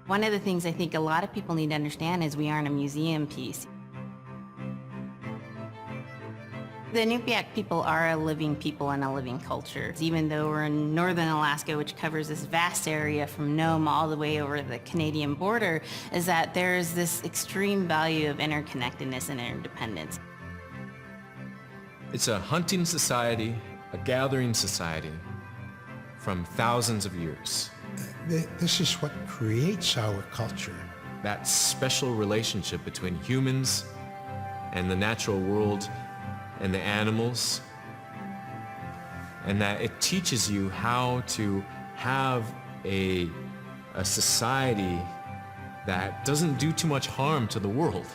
One of the things I think a lot of people need to understand is we aren't a museum piece. The Inupiaq people are a living people and a living culture. Even though we're in northern Alaska, which covers this vast area from Nome all the way over the Canadian border, is that there's this extreme value of interconnectedness and interdependence. It's a hunting society, a gathering society from thousands of years. This is what creates our culture. That special relationship between humans and the natural world and the animals, and that it teaches you how to have a society that doesn't do too much harm to the world.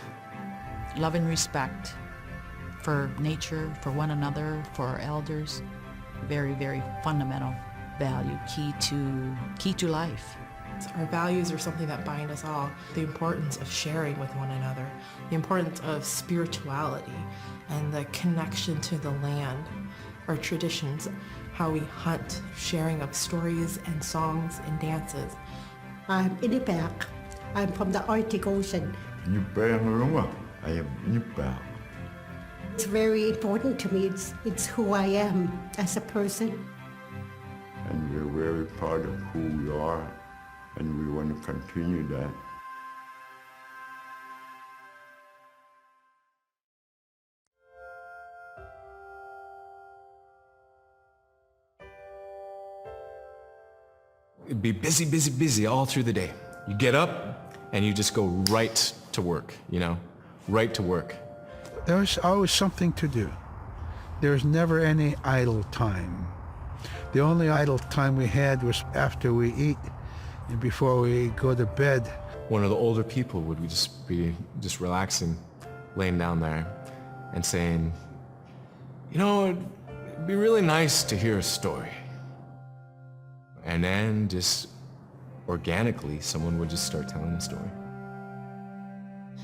Love and respect for nature, for one another, for our elders. Very, very fundamental value, key to life. Our values are something that bind us all. The importance of sharing with one another, the importance of spirituality, and the connection to the land, our traditions, how we hunt, sharing of stories and songs and dances. I'm Inupiaq. I'm from the Arctic Ocean. I am Inupiaq. It's very important to me. It's who I am as a person. And we're very proud of who we are, and we want to continue that. It'd be busy, busy, busy all through the day. You get up and you just go right to work, you know, right to work. There was always something to do. There was never any idle time. The only idle time we had was after we eat and before we go to bed. One of the older people would just be relaxing, laying down there and saying, you know, it'd be really nice to hear a story. And then just organically, someone would just start telling a story.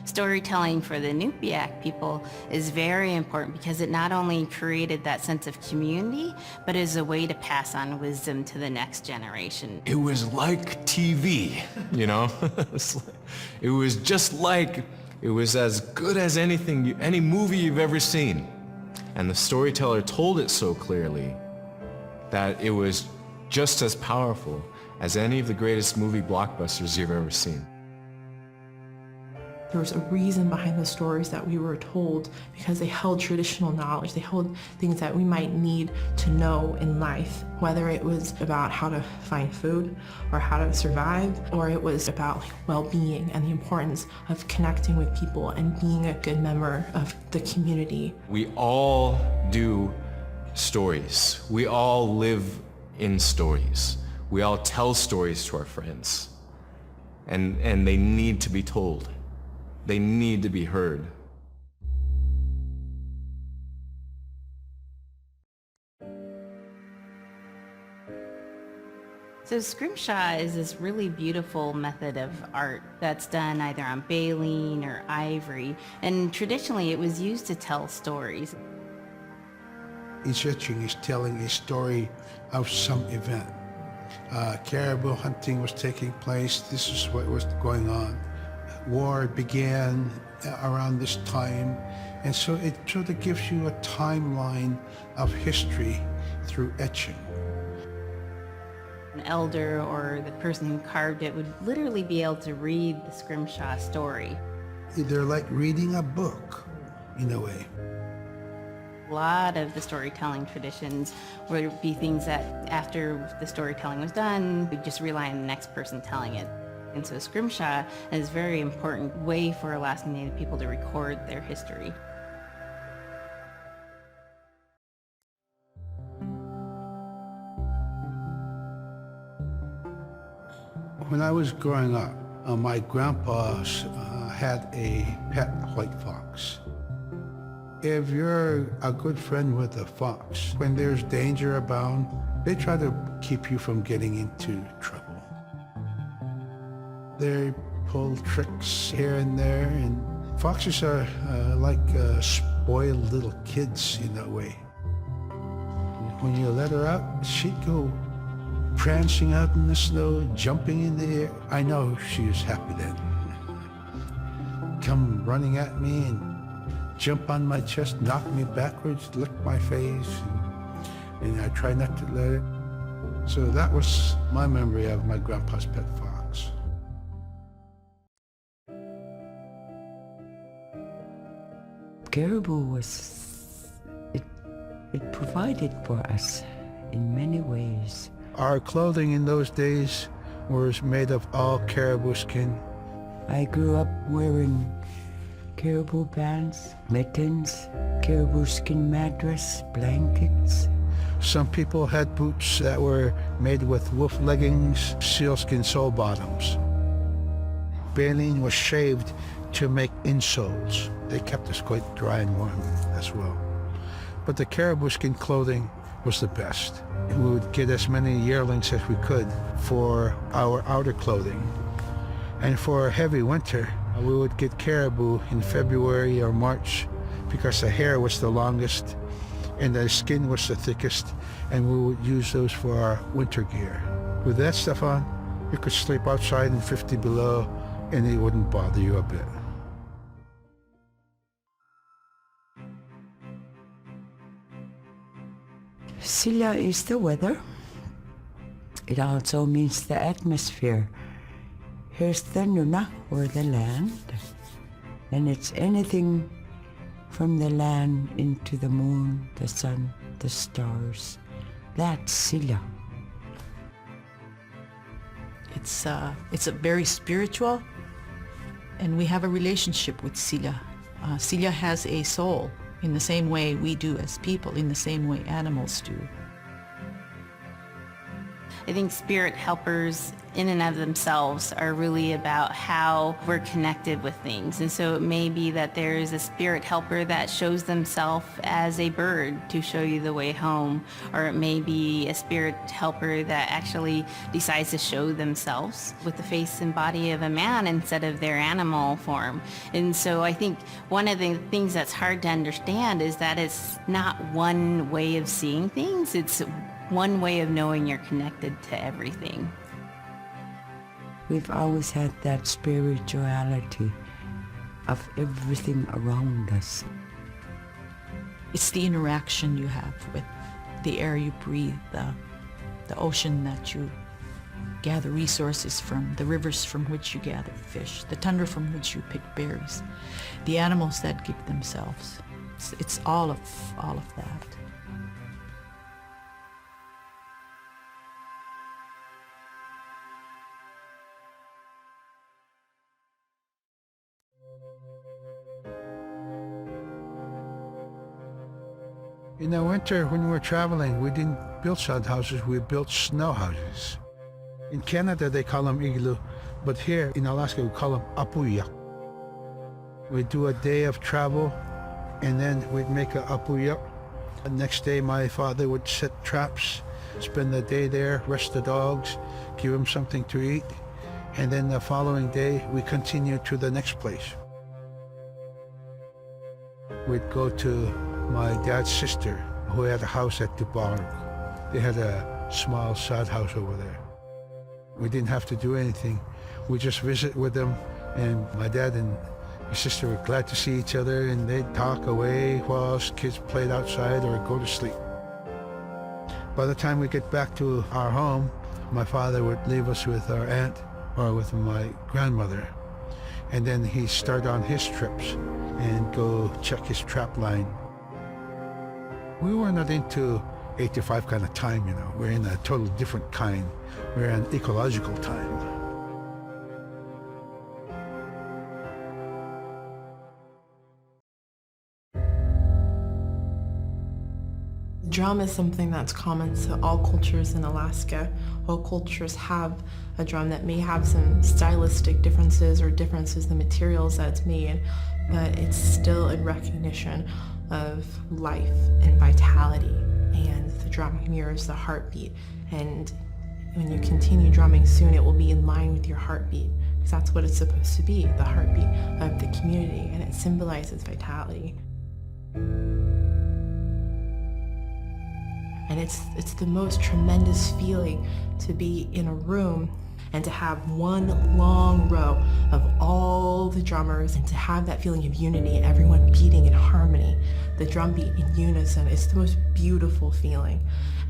Storytelling for the Inupiaq people is very important because it not only created that sense of community, but is a way to pass on wisdom to the next generation. It was like TV, you know? It was just like, it was as good as anything, any movie you've ever seen. And the storyteller told it so clearly that it was just as powerful as any of the greatest movie blockbusters you've ever seen. There was a reason behind the stories that we were told because they held traditional knowledge. They held things that we might need to know in life, whether it was about how to find food or how to survive, or it was about well-being and the importance of connecting with people and being a good member of the community. We all do stories. We all live in stories. We all tell stories to our friends. And they need to be told. They need to be heard. So scrimshaw is this really beautiful method of art that's done either on baleen or ivory, and traditionally it was used to tell stories. Each etching is telling a story of some event. Caribou hunting was taking place. This is what was going on. War began around this time, and so it sort of gives you a timeline of history through etching. An elder or the person who carved it would literally be able to read the scrimshaw story. They're like reading a book, in a way. A lot of the storytelling traditions would be things that after the storytelling was done, we just rely on the next person telling it. And so scrimshaw is a very important way for Alaskan Native people to record their history. When I was growing up, my grandpa had a pet white fox. If you're a good friend with a fox, when there's danger abound, they try to keep you from getting into trouble. They pull tricks here and there, and foxes are like spoiled little kids in a way. When you let her out, she'd go prancing out in the snow, jumping in the air. I know she was happy then. Come running at me and jump on my chest, knock me backwards, lick my face, and I try not to let it. So that was my memory of my grandpa's pet fox. Caribou was, it provided for us in many ways. Our clothing in those days was made of all caribou skin. I grew up wearing caribou pants, mittens, caribou skin mattress, blankets. Some people had boots that were made with wolf leggings, sealskin sole bottoms. Baleen was shaved to make insoles. They kept us quite dry and warm as well. But the caribou skin clothing was the best. We would get as many yearlings as we could for our outer clothing. And for a heavy winter, we would get caribou in February or March because the hair was the longest and the skin was the thickest, and we would use those for our winter gear. With that stuff on, you could sleep outside in 50 below and it wouldn't bother you a bit. Silla is the weather. It also means the atmosphere. Here's the nuna, or the land, and it's anything from the land into the moon, the sun, the stars. That's Silla. It's a very spiritual, and we have a relationship with Silla. Silla has a soul in the same way we do as people, in the same way animals do. I think spirit helpers in and of themselves are really about how we're connected with things. And so it may be that there is a spirit helper that shows themselves as a bird to show you the way home, or it may be a spirit helper that actually decides to show themselves with the face and body of a man instead of their animal form. And so I think one of the things that's hard to understand is that it's not one way of seeing things, it's one way of knowing you're connected to everything. We've always had that spirituality of everything around us. It's the interaction you have with the air you breathe, the ocean that you gather resources from, the rivers from which you gather fish, the tundra from which you pick berries, the animals that give themselves. It's all of that. In the winter, when we were traveling, we didn't build sod houses, we built snow houses. In Canada, they call them igloo, but here in Alaska, we call them apuya. We'd do a day of travel, and then we'd make a apuya. The next day, my father would set traps, spend the day there, rest the dogs, give them something to eat, and then the following day, we continued to the next place. We'd go to my dad's sister, who had a house at Dubarg. They had a small sod house over there. We didn't have to do anything. We just visit with them, and my dad and his sister were glad to see each other, and they'd talk away while us kids played outside or go to sleep. By the time we get back to our home, my father would leave us with our aunt or with my grandmother, and then he'd start on his trips and go check his trap line. We were not into 8 to 5 kind of time, you know. We're in a totally different kind. We're in ecological time. Drum is something that's common to all cultures in Alaska. All cultures have a drum that may have some stylistic differences or differences in the materials that it's made, but it's still in recognition of life and vitality, and the drum mirrors the heartbeat, and when you continue drumming soon it will be in line with your heartbeat, because that's what it's supposed to be, the heartbeat of the community, and it symbolizes vitality. And it's the most tremendous feeling to be in a room and to have one long row of all the drummers and to have that feeling of unity, everyone beating in harmony, the drum beat in unison. It's the most beautiful feeling.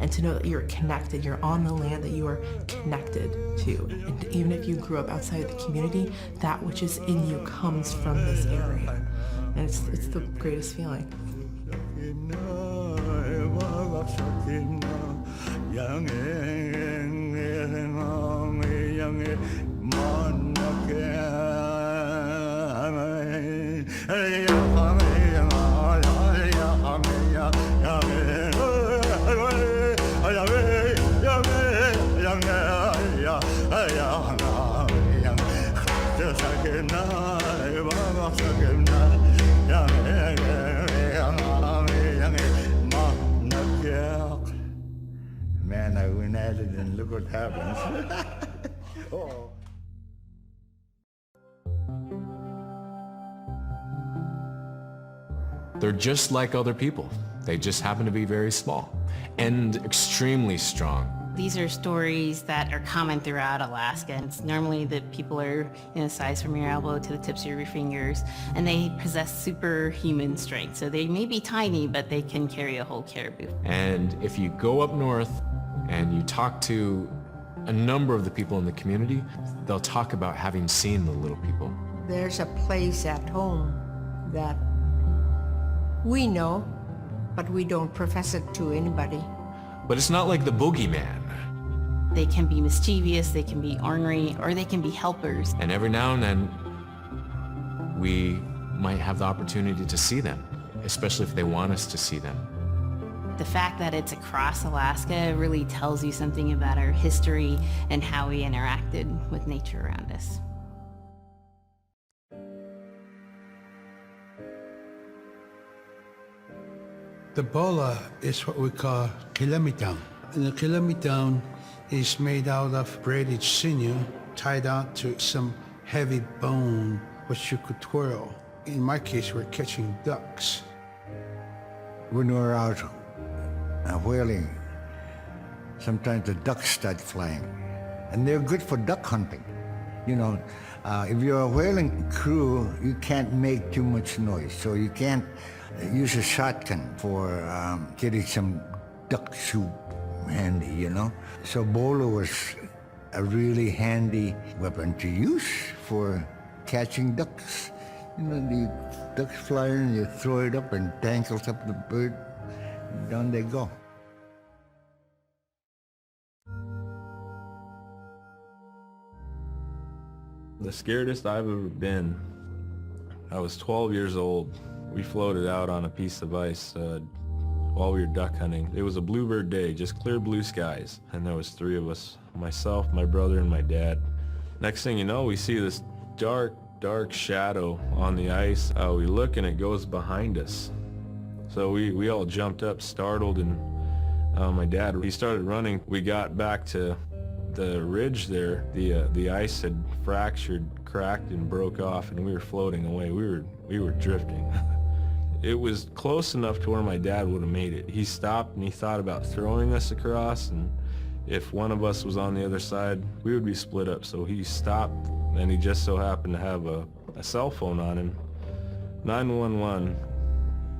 And to know that you're connected, you're on the land that you are connected to. And even if you grew up outside of the community, that which is in you comes from this area. And it's the greatest feeling. Man, I went at it and look what happens. Oh. They're just like other people. They just happen to be very small and extremely strong. These are stories that are common throughout Alaska. It's normally that people are in a size from your elbow to the tips of your fingers, and they possess superhuman strength. So they may be tiny, but they can carry a whole caribou. And if you go up north and you talk to a number of the people in the community, they'll talk about having seen the little people. There's a place at home that we know, but we don't profess it to anybody. But it's not like the boogeyman. They can be mischievous, they can be ornery, or they can be helpers. And every now and then, we might have the opportunity to see them, especially if they want us to see them. The fact that it's across Alaska really tells you something about our history and how we interacted with nature around us. The bola is what we call kilamitan. And the kilamitan is made out of braided sinew tied on to some heavy bone which you could twirl. In my case, we're catching ducks. When we're out whaling, sometimes the ducks start flying. And they're good for duck hunting. You know, if you're a whaling crew, you can't make too much noise. So you can't use a shotgun for getting some duck soup handy, you know? So bola was a really handy weapon to use for catching ducks. You know, the ducks fly in, you throw it up and tangles up the bird, and down they go. The scariest I've ever been, I was 12 years old. We floated out on a piece of ice while we were duck hunting. It was a bluebird day, just clear blue skies. And there was 3 of us, myself, my brother, and my dad. Next thing you know, we see this dark shadow on the ice. We look and it goes behind us. So we all jumped up, startled, and my dad, he started running. We got back to the ridge there. The ice had fractured, cracked, and broke off, and we were floating away. We were drifting. It was close enough to where my dad would have made it. He stopped and he thought about throwing us across, and if one of us was on the other side, we would be split up. So he stopped, and he just so happened to have a cell phone on him. 911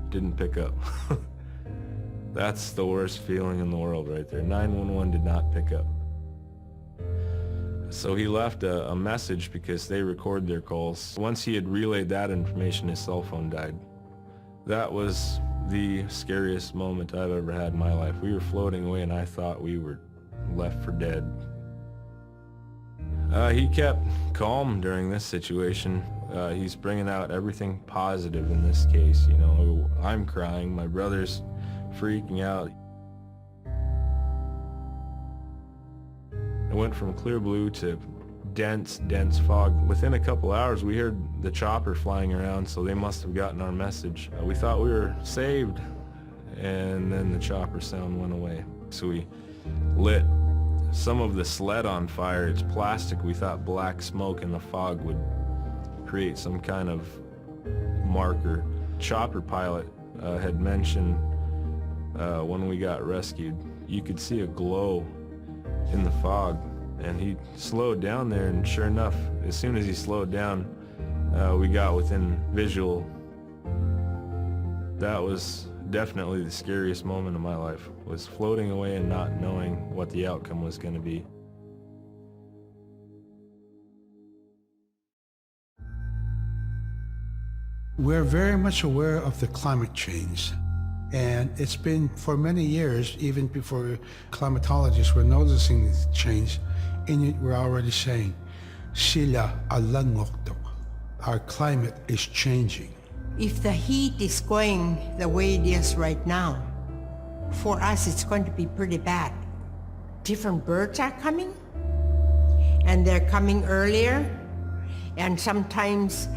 didn't pick up. That's the worst feeling in the world right there. 911 did not pick up. So he left a message because they record their calls. Once he had relayed that information, his cell phone died. That was the scariest moment I've ever had in my life. We were floating away and I thought we were left for dead. He kept calm during this situation. He's bringing out everything positive in this case. You know, I'm crying, my brother's freaking out. It went from clear blue to dense fog. Within a couple hours, we heard the chopper flying around, so they must have gotten our message. We thought we were saved, and then the chopper sound went away. So we lit some of the sled on fire. It's plastic. We thought black smoke in the fog would create some kind of marker. Chopper pilot had mentioned when we got rescued you could see a glow in the fog. And he slowed down there, and sure enough, as soon as he slowed down, we got within visual. That was definitely the scariest moment of my life, was floating away and not knowing what the outcome was going to be. We're very much aware of the climate change. And it's been for many years, even before climatologists were noticing this change, Inuit were already saying, "Sila alangokto." Our climate is changing. If the heat is going the way it is right now, for us it's going to be pretty bad. Different birds are coming, and they're coming earlier, and sometimes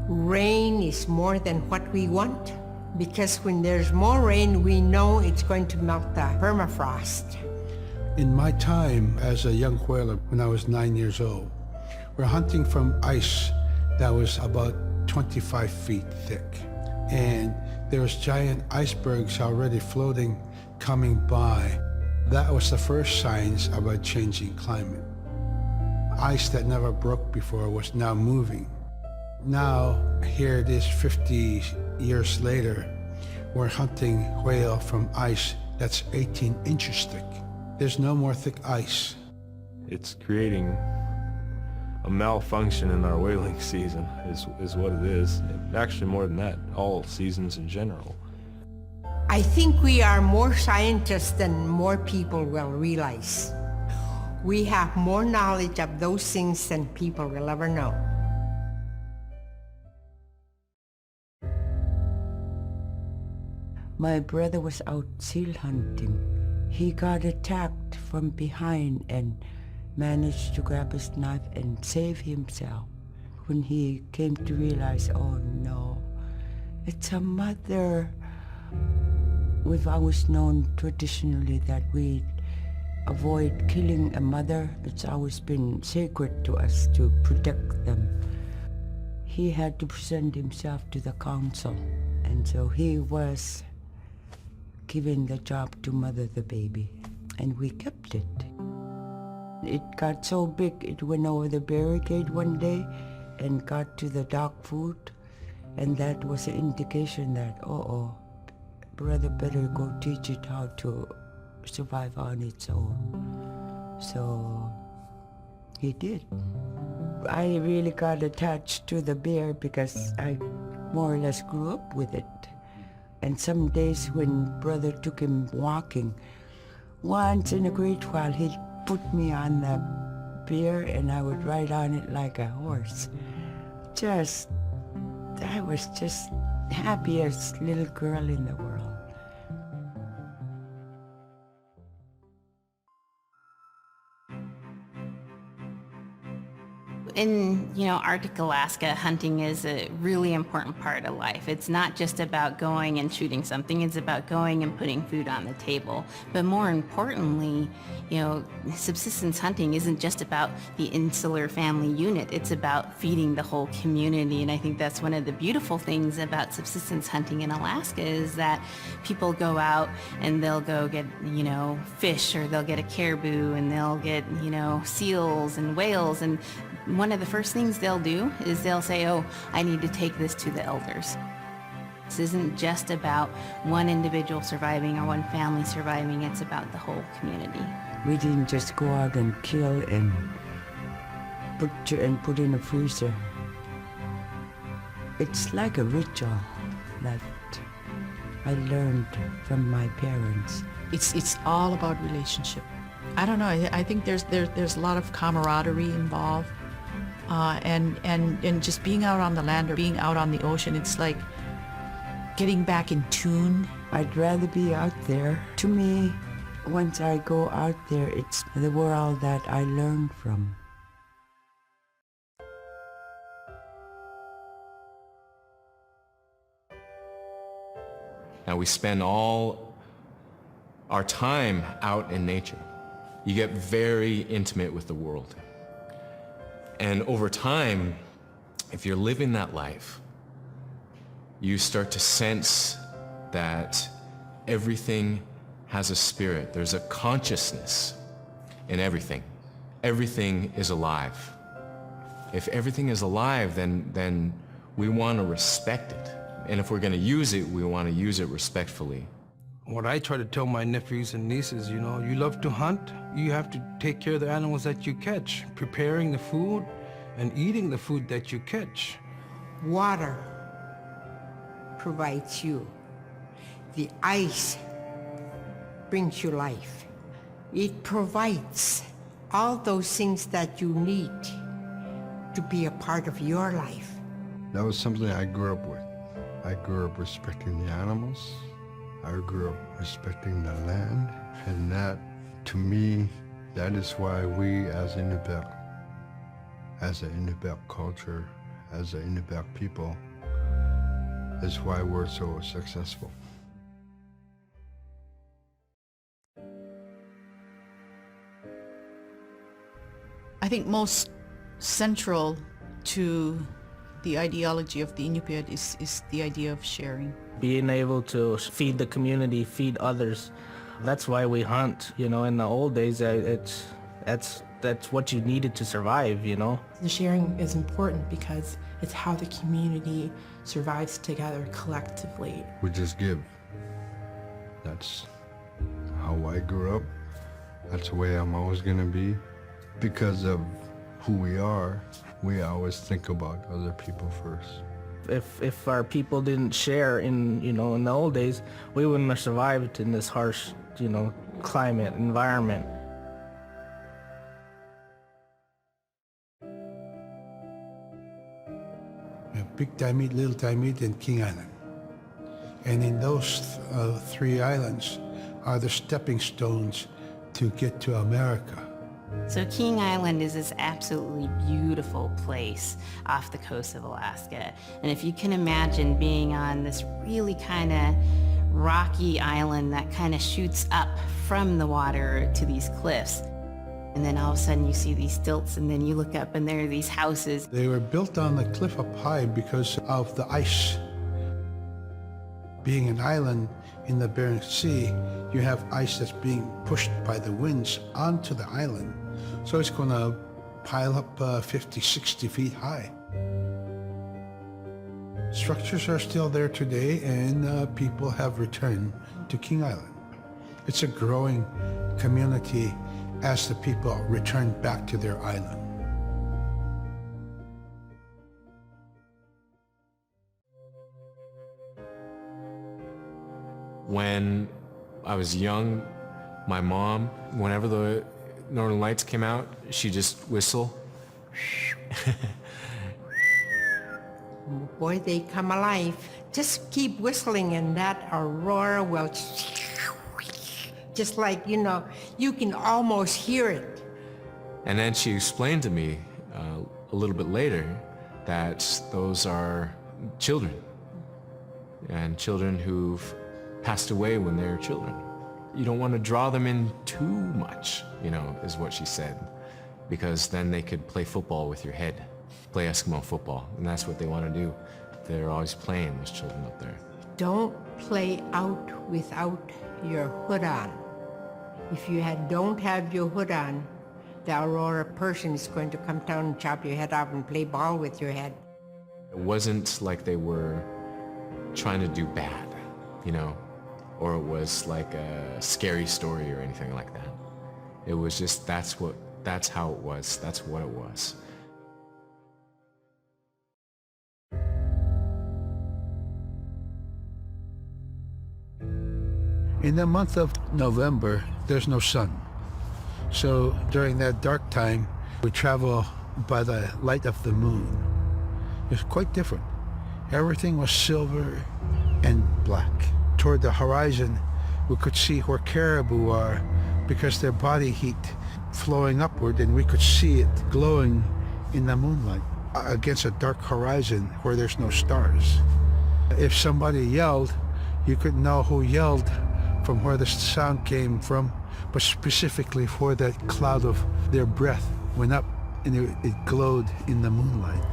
rain is more than what we want, because when there's more rain, we know it's going to melt the permafrost. In my time as a young whaler, when I was 9 years old, we're hunting from ice that was about 25 feet thick. And there was giant icebergs already floating, coming by. That was the first signs of a changing climate. Ice that never broke before was now moving. Now, here it is 50 years later, we're hunting whale from ice that's 18 inches thick. There's no more thick ice. It's creating a malfunction in our whaling season, is what it is. Actually, more than that, all seasons in general. I think we are more scientists than more people will realize. We have more knowledge of those things than people will ever know. My brother was out seal hunting. He got attacked from behind and managed to grab his knife and save himself. When he came to realize, oh no, it's a mother. We've always known traditionally that we avoid killing a mother. It's always been sacred to us to protect them. He had to present himself to the council, and so he was given the job to mother the baby, and we kept it. It got so big it went over the barricade one day and got to the dog food, and that was an indication that, brother better go teach it how to survive on its own. So he did. I really got attached to the bear because I more or less grew up with it. And some days when brother took him walking, once in a great while he'd put me on the bear and I would ride on it like a horse. I was just happiest little girl in the world. In, Arctic Alaska, hunting is a really important part of life. It's not just about going and shooting something, it's about going and putting food on the table. But more importantly, subsistence hunting isn't just about the insular family unit, it's about feeding the whole community. And I think that's one of the beautiful things about subsistence hunting in Alaska is that people go out and they'll go get, fish, or they'll get a caribou, and they'll get, seals and whales, and one of the first things they'll do is they'll say, oh, I need to take this to the elders. This isn't just about one individual surviving or one family surviving, it's about the whole community. We didn't just go out and kill and put in a freezer. It's like a ritual that I learned from my parents. It's all about relationship. I don't know, I think there's a lot of camaraderie involved. And just being out on the land or being out on the ocean, it's like getting back in tune. I'd rather be out there. To me, once I go out there, it's the world that I learn from. Now we spend all our time out in nature. You get very intimate with the world. And over time, if you're living that life, you start to sense that everything has a spirit. There's a consciousness in everything. Everything is alive. If everything is alive, then we want to respect it. And if we're going to use it, we want to use it respectfully. What I try to tell my nephews and nieces, you know, you love to hunt, you have to take care of the animals that you catch, preparing the food and eating the food that you catch. Water provides you. The ice brings you life. It provides all those things that you need to be a part of your life. That was something I grew up with. I grew up respecting the animals. I grew up respecting the land. And that, to me, that is why we as Inupiaq, as an Inupiaq culture, as an Inupiaq people, is why we're so successful. I think most central to the ideology of the Inupiat is the idea of sharing. Being able to feed the community, feed others. That's why we hunt, you know. In the old days, that's what you needed to survive, you know. The sharing is important because it's how the community survives together collectively. We just give. That's how I grew up. That's the way I'm always gonna be. Because of who we are, we always think about other people first. If our people didn't share in the old days, we wouldn't have survived in this harsh, climate, environment. Big Diamond, Little Diamond, and King Island. And in those three islands are the stepping stones to get to America. So King Island is this absolutely beautiful place off the coast of Alaska. And if you can imagine being on this really kind of rocky island that kind of shoots up from the water to these cliffs. And then all of a sudden you see these stilts, and then you look up and there are these houses. They were built on the cliff up high because of the ice. Being an island in the Bering Sea, you have ice that's being pushed by the winds onto the island. So it's going to pile up 50, 60 feet high. Structures are still there today, and people have returned to King Island. It's a growing community as the people return back to their island. When I was young, my mom, whenever the Northern Lights came out, she'd just whistle. Boy, they come alive. Just keep whistling and that aurora will just like, you can almost hear it. And then she explained to me a little bit later that those are children, and children who've passed away when they were children. You don't want to draw them in too much, is what she said, because then they could play football with your head, play Eskimo football, and that's what they want to do. They're always playing, those children up there. Don't play out without your hood on. If you don't have your hood on, the aurora person is going to come down and chop your head off and play ball with your head. It wasn't like they were trying to do bad, or it was like a scary story or anything like that. It was just, that's how it was. That's what it was. In the month of November, there's no sun. So during that dark time, we travel by the light of the moon. It's quite different. Everything was silver and black. Toward the horizon, we could see where caribou are because their body heat flowing upward, and we could see it glowing in the moonlight against a dark horizon where there's no stars. If somebody yelled, you could know who yelled from where the sound came from, but specifically where that cloud of their breath went up and it glowed in the moonlight.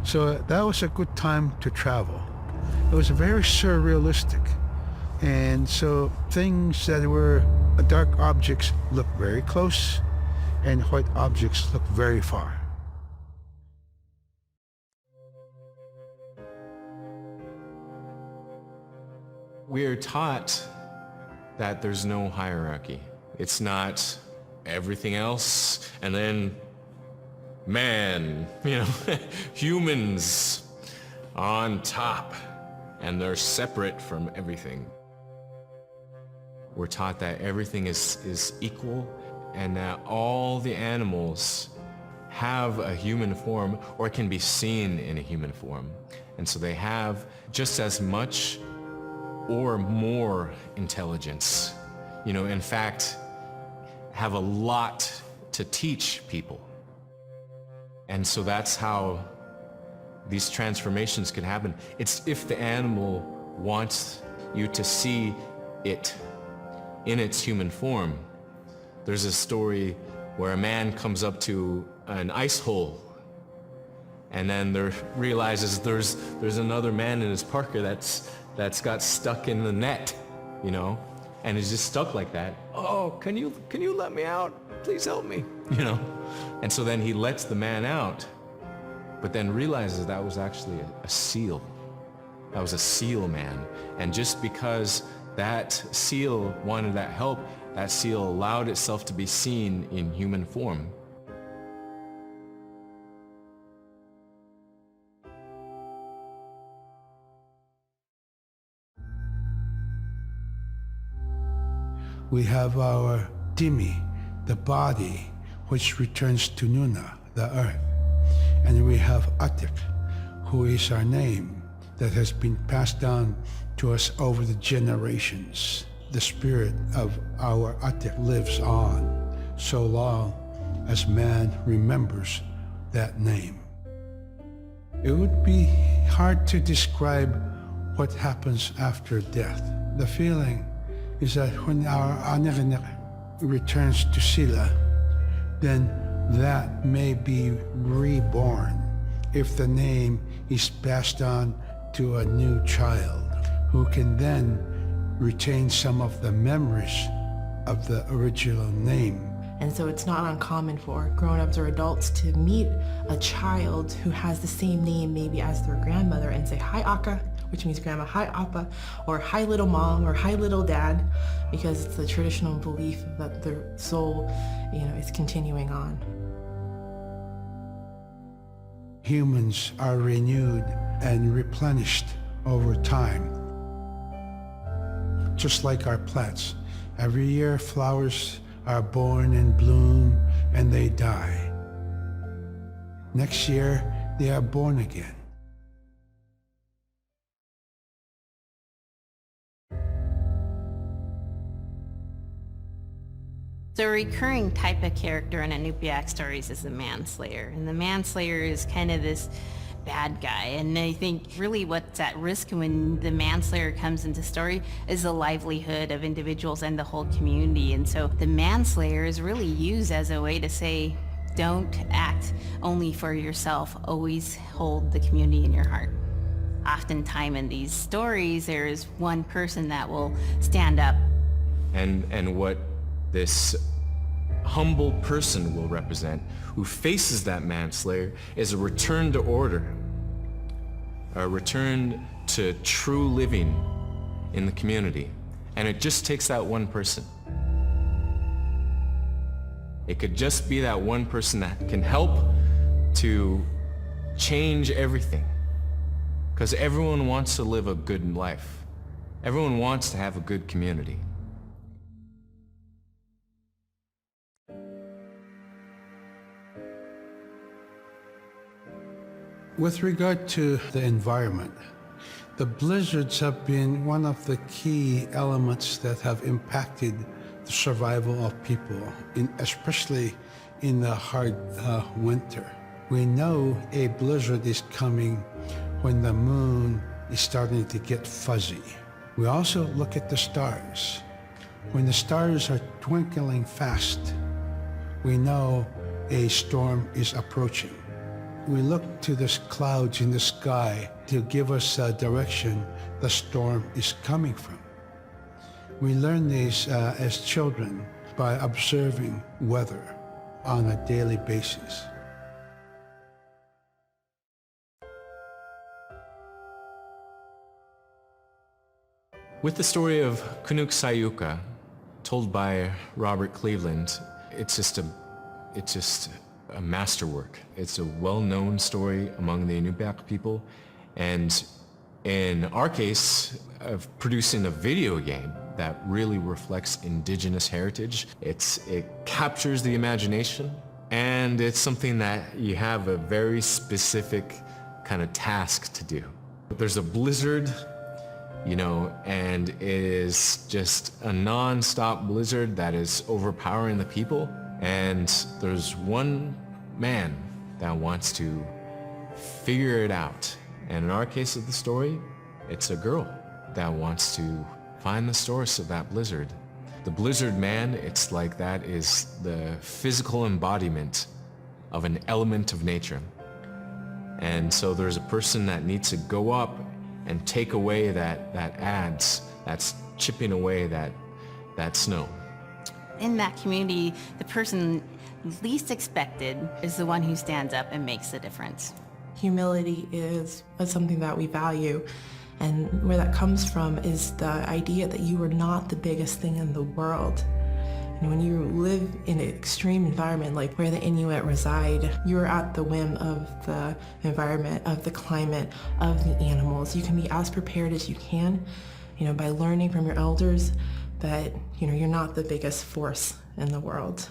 So that was a good time to travel. It was very surrealistic. And so things that were dark objects look very close, and white objects look very far. We are taught that there's no hierarchy. It's not everything else and then man, humans on top, and they're separate from everything. We're taught that everything is equal and that all the animals have a human form or can be seen in a human form. And so they have just as much or more intelligence. In fact, have a lot to teach people. And so that's how these transformations can happen. It's if the animal wants you to see it in its human form. There's a story where a man comes up to an ice hole and then realizes there's another man in his parka that's got stuck in the net, and is just stuck like that. Oh, can you let me out? Please help me, And so then he lets the man out, but then realizes that was actually a seal. That was a seal man. And just because that seal wanted that help, that seal allowed itself to be seen in human form. We have our Dimi, the body, which returns to Nuna, the earth. And we have Atik, who is our name that has been passed down to us over the generations. The spirit of our Atik lives on so long as man remembers that name. It would be hard to describe what happens after death. The feeling is that when our Anik returns to Sila, then that may be reborn if the name is passed on to a new child who can then retain some of the memories of the original name. And so it's not uncommon for grown-ups or adults to meet a child who has the same name maybe as their grandmother and say, "Hi, Aka," which means grandma, "Hi, Appa," or "Hi, little mom," or "Hi, little dad," because it's the traditional belief that the soul, is continuing on. Humans are renewed and replenished over time. Just like our plants. Every year flowers are born and bloom and they die. Next year they are born again. The recurring type of character in Inupiaq stories is the manslayer. And the manslayer is kind of this bad guy. And I think really what's at risk when the manslayer comes into story is the livelihood of individuals and the whole community. And so the manslayer is really used as a way to say, don't act only for yourself. Always hold the community in your heart. Oftentimes in these stories, there is one person that will stand up. And what this humble person will represent, who faces that manslayer, is a return to order, a return to true living in the community. And it just takes that one person. It could just be that one person that can help to change everything. Because everyone wants to live a good life. Everyone wants to have a good community. With regard to the environment, the blizzards have been one of the key elements that have impacted the survival of people, especially in the hard winter. We know a blizzard is coming when the moon is starting to get fuzzy. We also look at the stars. When the stars are twinkling fast, we know a storm is approaching. We look to the clouds in the sky to give us a direction the storm is coming from. We learn these as children by observing weather on a daily basis. With the story of Kunuk Sayuka, told by Robert Cleveland, it's just a masterwork. It's a well-known story among the Inupiaq people, and in our case, of producing a video game that really reflects indigenous heritage. It captures the imagination, and it's something that you have a very specific kind of task to do. There's a blizzard, you know, and it is just a non-stop blizzard that is overpowering the people. And there's one man that wants to figure it out. And in our case of the story, it's a girl that wants to find the source of that blizzard. The blizzard man, it's like that is the physical embodiment of an element of nature. And so there's a person that needs to go up and take away that adze, that's chipping away that snow. In that community, the person least expected is the one who stands up and makes the difference. Humility is something that we value, and where that comes from is the idea that you are not the biggest thing in the world. And when you live in an extreme environment like where the Inuit reside, you're at the whim of the environment, of the climate, of the animals. You can be as prepared as you can, by learning from your elders, but you're not the biggest force in the world.